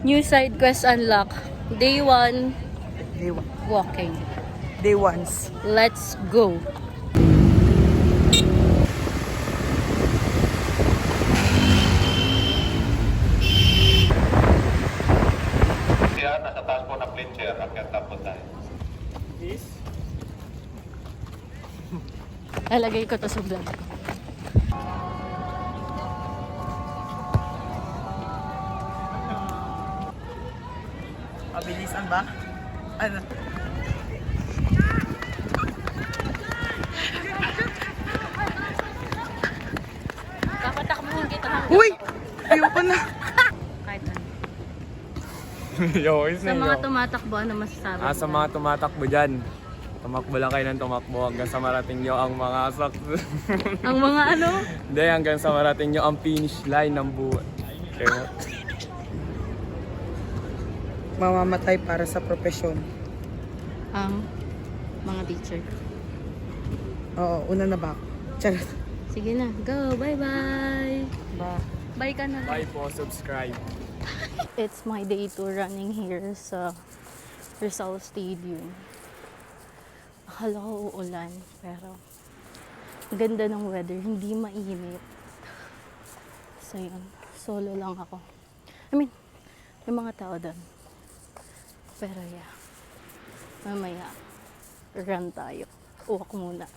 New side quest unlock. Day 1, Day 1. walking. Day 1s. Let's go. Yan, nasa taas po ng plane chair. Akyat tapos tayo. Lalagay ko to sa vlog. Mabilisan ba? Ano? Kapatakbuhin kita ng Uy! Ayoko na. kahit ano. Yo, Sa mga tumatakbo, ano masasabi mo? sa mga tumatakbo dyan, tumakbo lang kayo ng tumakbo hanggang sa marating nyo ang mga Ang mga ano? Hindi, hanggang sa marating nyo ang finish line ng buhay. Kaya, Mamamatay para sa profesyon. Ang mga teacher. Oo, una na ba? Charot. Sige na, go. Bye-bye. Ba? Bye ka na. bye po, subscribe. It's my day 2 running here sa Rizal Stadium. Akala ko uulan, pero ganda ng weather, hindi mainit. So yun, solo lang ako. I mean, may mga tao doon. Pero yeah, mamaya, run tayo. Uwak muna.